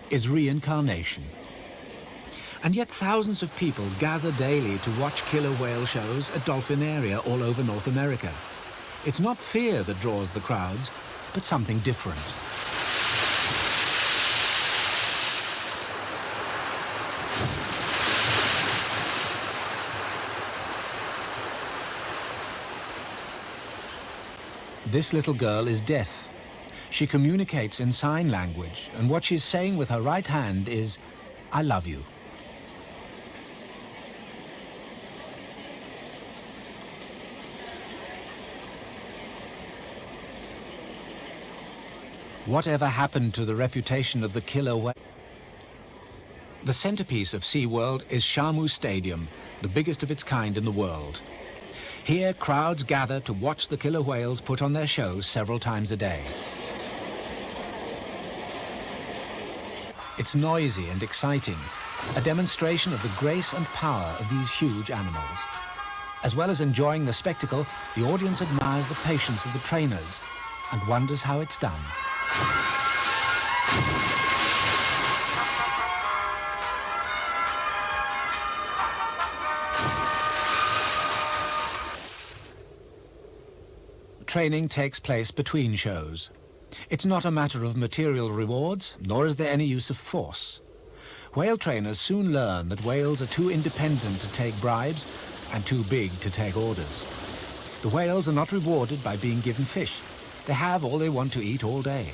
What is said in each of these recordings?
is reincarnation. And yet thousands of people gather daily to watch killer whale shows at Dolphinaria all over North America. It's not fear that draws the crowds, but something different. This little girl is deaf. She communicates in sign language, and what she's saying with her right hand is, "I love you." Whatever happened to the reputation of the killer whale? The centerpiece of SeaWorld is Shamu Stadium, the biggest of its kind in the world. Here, crowds gather to watch the killer whales put on their shows several times a day. It's noisy and exciting, a demonstration of the grace and power of these huge animals. As well as enjoying the spectacle, the audience admires the patience of the trainers and wonders how it's done. Training takes place between shows. It's not a matter of material rewards, nor is there any use of force. Whale trainers soon learn that whales are too independent to take bribes and too big to take orders. The whales are not rewarded by being given fish. They have all they want to eat all day.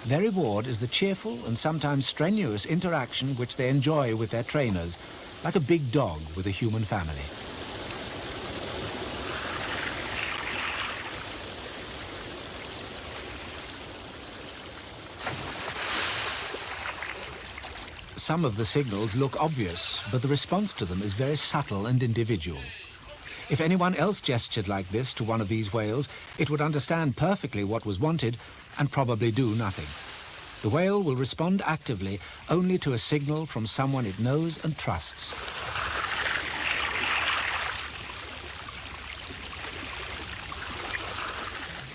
Their reward is the cheerful and sometimes strenuous interaction which they enjoy with their trainers, like a big dog with a human family. Some of the signals look obvious, but the response to them is very subtle and individual. If anyone else gestured like this to one of these whales, it would understand perfectly what was wanted and probably do nothing. The whale will respond actively only to a signal from someone it knows and trusts.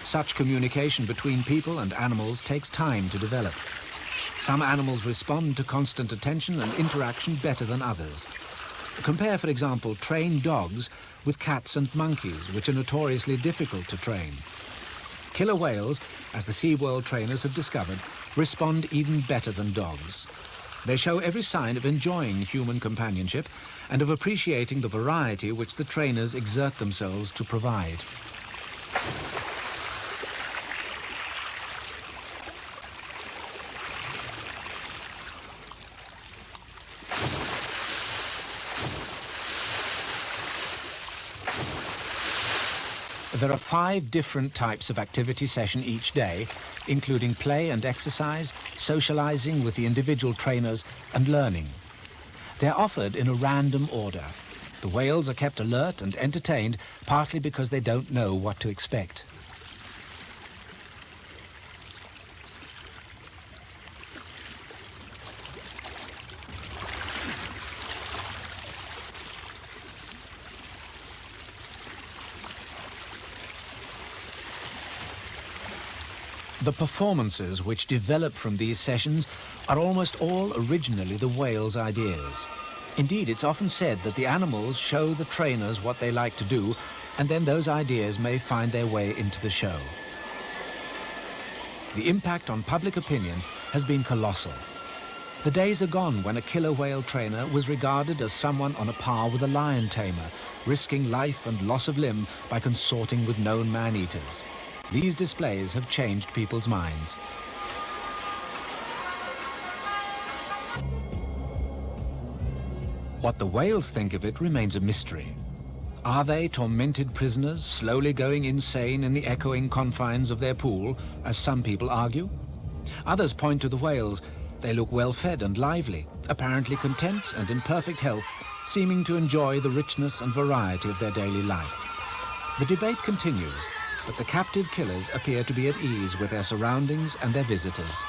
Such communication between people and animals takes time to develop. Some animals respond to constant attention and interaction better than others. Compare, for example, trained dogs with cats and monkeys, which are notoriously difficult to train. Killer whales, as the SeaWorld trainers have discovered, respond even better than dogs. They show every sign of enjoying human companionship and of appreciating the variety which the trainers exert themselves to provide. There are 5 different types of activity session each day, including play and exercise, socializing with the individual trainers, and learning. They're offered in a random order. The whales are kept alert and entertained, partly because they don't know what to expect. The performances which develop from these sessions are almost all originally the whale's ideas. Indeed, it's often said that the animals show the trainers what they like to do, and then those ideas may find their way into the show. The impact on public opinion has been colossal. The days are gone when a killer whale trainer was regarded as someone on a par with a lion tamer, risking life and loss of limb by consorting with known man-eaters. These displays have changed people's minds. What the whales think of it remains a mystery. Are they tormented prisoners, slowly going insane in the echoing confines of their pool, as some people argue? Others point to the whales. They look well-fed and lively, apparently content and in perfect health, seeming to enjoy the richness and variety of their daily life. The debate continues, but the captive killers appear to be at ease with their surroundings and their visitors.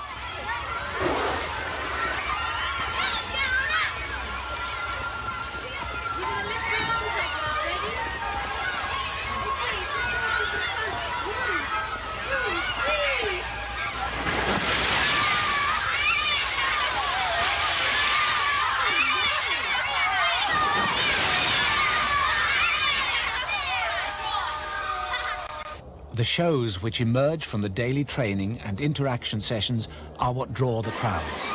The shows which emerge from the daily training and interaction sessions are what draw the crowds.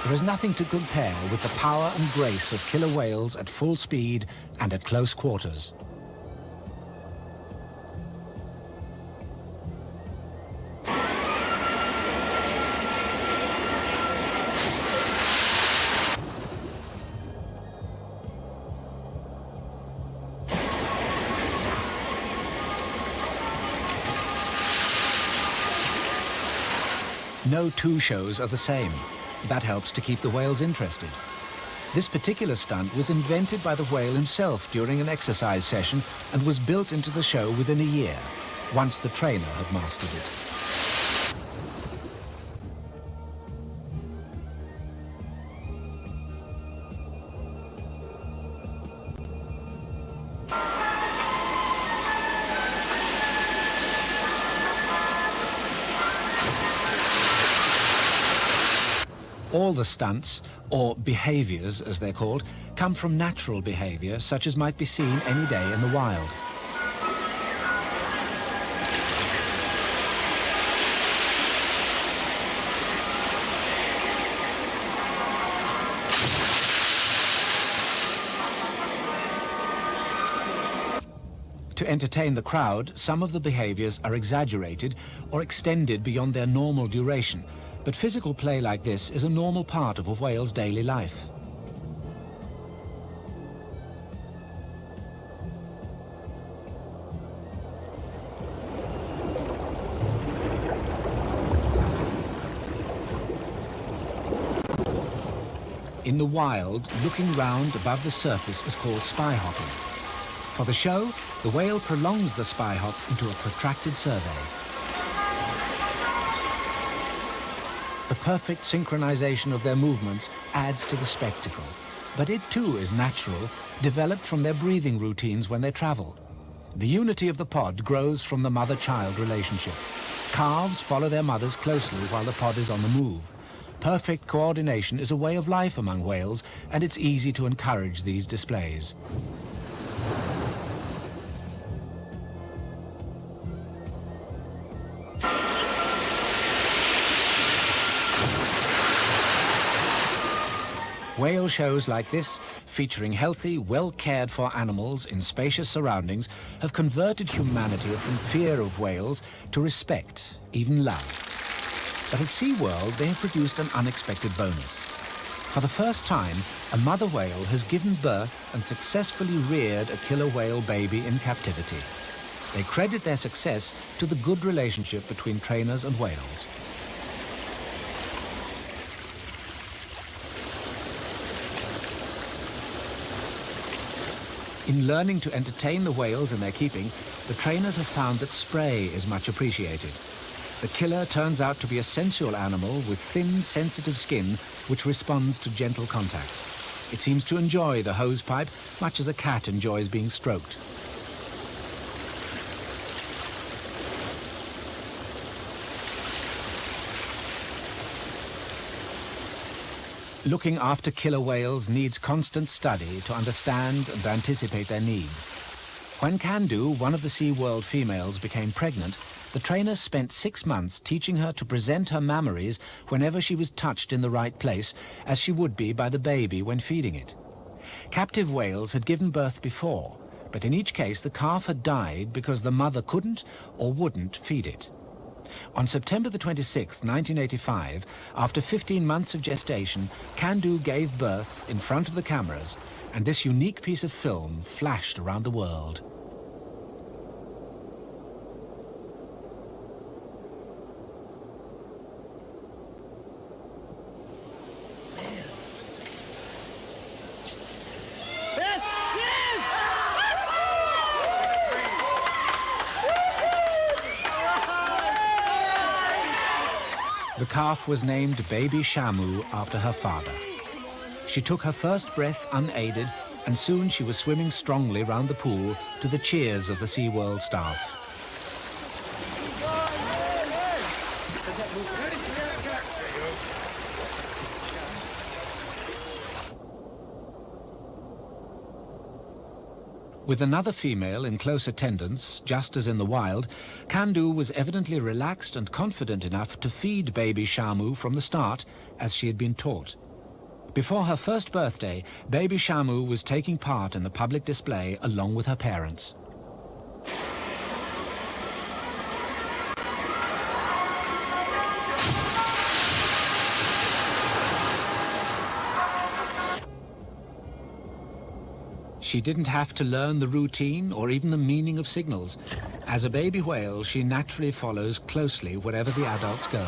There is nothing to compare with the power and grace of killer whales at full speed and at close quarters. No two shows are the same. That helps to keep the whales interested. This particular stunt was invented by the whale himself during an exercise session and was built into the show within a year, once the trainer had mastered it. All the stunts, or behaviors as they're called, come from natural behavior such as might be seen any day in the wild. To entertain the crowd, some of the behaviors are exaggerated or extended beyond their normal duration. But physical play like this is a normal part of a whale's daily life. In the wild, looking round above the surface is called spy hopping. For the show, the whale prolongs the spy hop into a protracted survey. The perfect synchronization of their movements adds to the spectacle, but it too is natural, developed from their breathing routines when they travel. The unity of the pod grows from the mother-child relationship. Calves follow their mothers closely while the pod is on the move. Perfect coordination is a way of life among whales, and it's easy to encourage these displays. Whale shows like this, featuring healthy, well-cared-for animals in spacious surroundings, have converted humanity from fear of whales to respect, even love. But at SeaWorld, they have produced an unexpected bonus. For the first time, a mother whale has given birth and successfully reared a killer whale baby in captivity. They credit their success to the good relationship between trainers and whales. In learning to entertain the whales in their keeping, the trainers have found that spray is much appreciated. The killer turns out to be a sensual animal with thin, sensitive skin which responds to gentle contact. It seems to enjoy the hose pipe much as a cat enjoys being stroked. Looking after killer whales needs constant study to understand and anticipate their needs. When Kandu, one of the SeaWorld females, became pregnant, the trainers spent 6 months teaching her to present her mammaries whenever she was touched in the right place, as she would be by the baby when feeding it. Captive whales had given birth before, but in each case the calf had died because the mother couldn't or wouldn't feed it. On September the 26th, 1985, after 15 months of gestation, Kandu gave birth in front of the cameras, and this unique piece of film flashed around the world. The calf was named Baby Shamu after her father. She took her first breath unaided, and soon she was swimming strongly round the pool to the cheers of the SeaWorld staff. With another female in close attendance, just as in the wild, Kandu was evidently relaxed and confident enough to feed baby Shamu from the start, as she had been taught. Before her first birthday, baby Shamu was taking part in the public display along with her parents. She didn't have to learn the routine or even the meaning of signals. As a baby whale, she naturally follows closely wherever the adults go.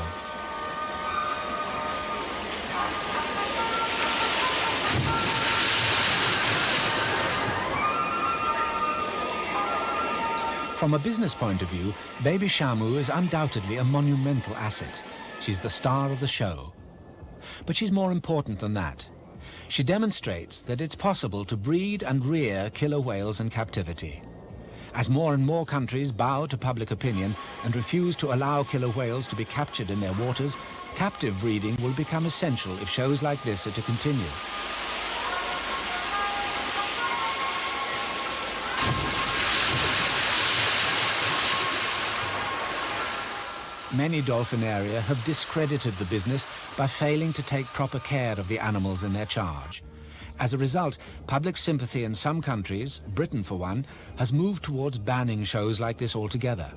From a business point of view, baby Shamu is undoubtedly a monumental asset. She's the star of the show. But she's more important than that. She demonstrates that it's possible to breed and rear killer whales in captivity. As more and more countries bow to public opinion and refuse to allow killer whales to be captured in their waters, captive breeding will become essential if shows like this are to continue. Many dolphinaria have discredited the business by failing to take proper care of the animals in their charge. As a result, public sympathy in some countries, Britain for one, has moved towards banning shows like this altogether.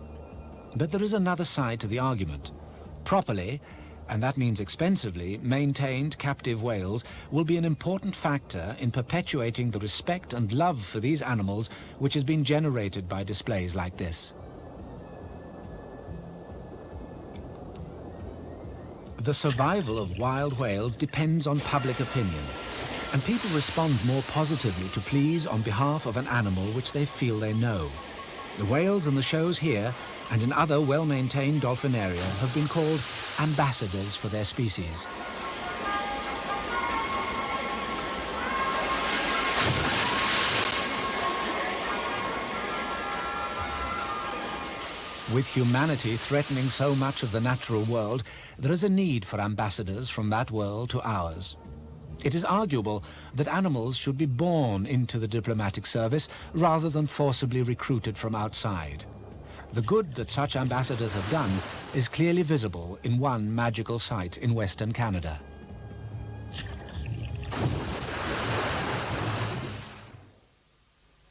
But there is another side to the argument. Properly, and that means expensively, maintained captive whales will be an important factor in perpetuating the respect and love for these animals which has been generated by displays like this. The survival of wild whales depends on public opinion, and people respond more positively to pleas on behalf of an animal which they feel they know. The whales in the shows here and in other well-maintained dolphinaria have been called ambassadors for their species. With humanity threatening so much of the natural world, there is a need for ambassadors from that world to ours. It is arguable that animals should be born into the diplomatic service rather than forcibly recruited from outside. The good that such ambassadors have done is clearly visible in one magical site in Western Canada.